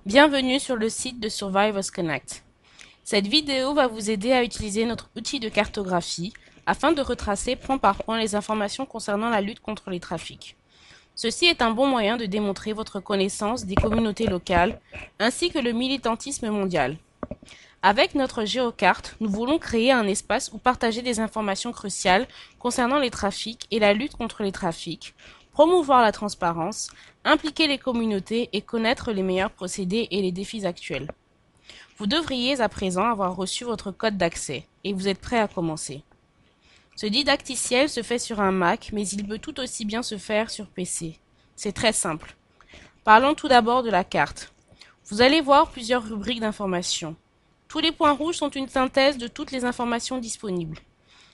Bienvenue sur le site de Survivors Connect. Cette vidéo va vous aider à utiliser notre outil de cartographie afin de retracer point par point les informations concernant la lutte contre les trafics. Ceci est un bon moyen de démontrer votre connaissance des communautés locales ainsi que le militantisme mondial. Avec notre géocarte, nous voulons créer un espace où partager des informations cruciales concernant les trafics et la lutte contre les trafics, promouvoir la transparence, impliquer les communautés et connaître les meilleurs procédés et les défis actuels. Vous devriez à présent avoir reçu votre code d'accès et vous êtes prêt à commencer. Ce didacticiel se fait sur un Mac, mais il peut tout aussi bien se faire sur PC. C'est très simple. Parlons tout d'abord de la carte. Vous allez voir plusieurs rubriques d'informations. Tous les points rouges sont une synthèse de toutes les informations disponibles.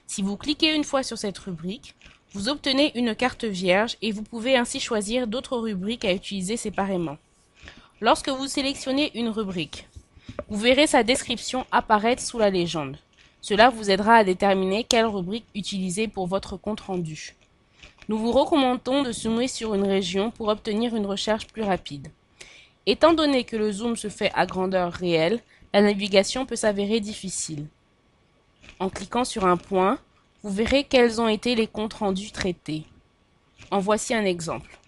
Si vous cliquez une fois sur cette rubrique, vous obtenez une carte vierge et vous pouvez ainsi choisir d'autres rubriques à utiliser séparément. Lorsque vous sélectionnez une rubrique, vous verrez sa description apparaître sous la légende. Cela vous aidera à déterminer quelle rubrique utiliser pour votre compte-rendu. Nous vous recommandons de zoomer sur une région pour obtenir une recherche plus rapide. Étant donné que le zoom se fait à grandeur réelle, la navigation peut s'avérer difficile. En cliquant sur un point, vous verrez quels ont été les comptes rendus traités. En voici un exemple.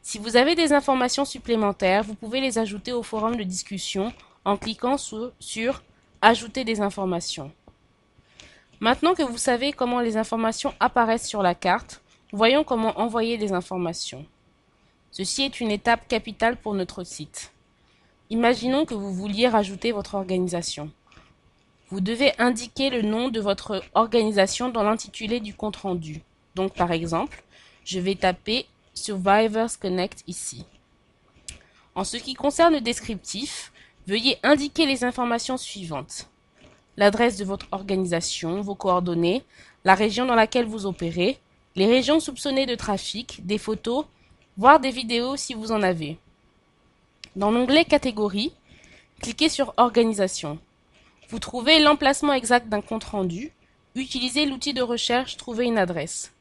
Si vous avez des informations supplémentaires, vous pouvez les ajouter au forum de discussion en cliquant sur Ajouter des informations. Maintenant que vous savez comment les informations apparaissent sur la carte, voyons comment envoyer des informations. Ceci est une étape capitale pour notre site. Imaginons que vous vouliez rajouter votre organisation. Vous devez indiquer le nom de votre organisation dans l'intitulé du compte-rendu. Donc par exemple, je vais taper Survivors Connect ici. En ce qui concerne le descriptif, veuillez indiquer les informations suivantes. L'adresse de votre organisation, vos coordonnées, la région dans laquelle vous opérez, les régions soupçonnées de trafic, des photos, voire des vidéos si vous en avez. Dans l'onglet Catégories, cliquez sur Organisation. Vous trouvez l'emplacement exact d'un compte-rendu. Utilisez l'outil de recherche Trouver une adresse.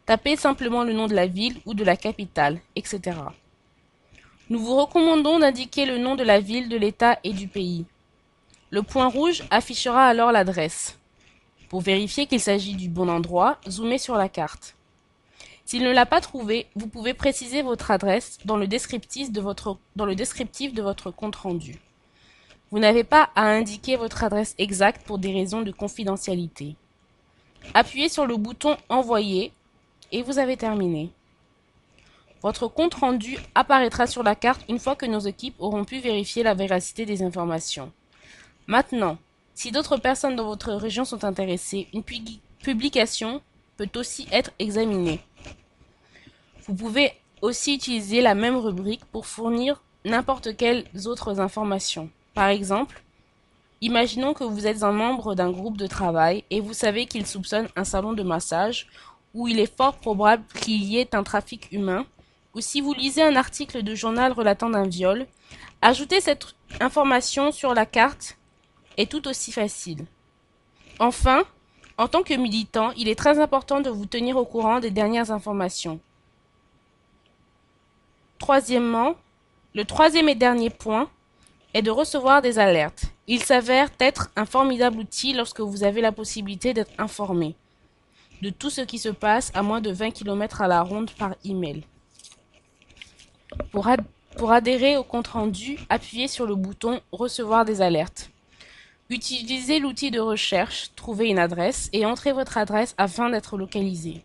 Tapez simplement le nom de la ville ou de la capitale, etc. Nous vous recommandons d'indiquer le nom de la ville, de l'État et du pays. Le point rouge affichera alors l'adresse. Pour vérifier qu'il s'agit du bon endroit, zoomez sur la carte. S'il ne l'a pas trouvé, vous pouvez préciser votre adresse dans le descriptif de votre compte-rendu. Vous n'avez pas à indiquer votre adresse exacte pour des raisons de confidentialité. Appuyez sur le bouton Envoyer et vous avez terminé. Votre compte-rendu apparaîtra sur la carte une fois que nos équipes auront pu vérifier la véracité des informations. Maintenant, si d'autres personnes dans votre région sont intéressées, une publication peut aussi être examinée. Vous pouvez aussi utiliser la même rubrique pour fournir n'importe quelles autres informations. Par exemple, imaginons que vous êtes un membre d'un groupe de travail et vous savez qu'il soupçonne un salon de massage où il est fort probable qu'il y ait un trafic humain, ou si vous lisez un article de journal relatant d'un viol, ajouter cette information sur la carte est tout aussi facile. Enfin, en tant que militant, il est très important de vous tenir au courant des dernières informations. Troisièmement, le troisième et dernier point est de recevoir des alertes. Il s'avère être un formidable outil lorsque vous avez la possibilité d'être informé de tout ce qui se passe à moins de 20 km à la ronde par email. Pour adhérer au compte-rendu, appuyez sur le bouton Recevoir des alertes. Utilisez l'outil de recherche Trouver une adresse et entrez votre adresse afin d'être localisé.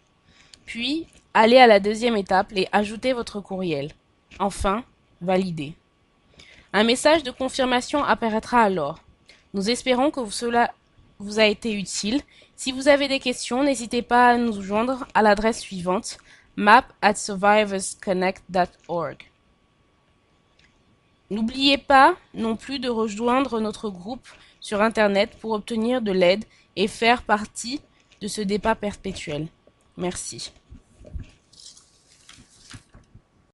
Puis, allez à la deuxième étape et ajoutez votre courriel. Enfin, validez. Un message de confirmation apparaîtra alors. Nous espérons que cela vous a été utile. Si vous avez des questions, n'hésitez pas à nous joindre à l'adresse suivante map@survivorsconnect.org. N'oubliez pas non plus de rejoindre notre groupe sur Internet pour obtenir de l'aide et faire partie de ce débat perpétuel. Merci.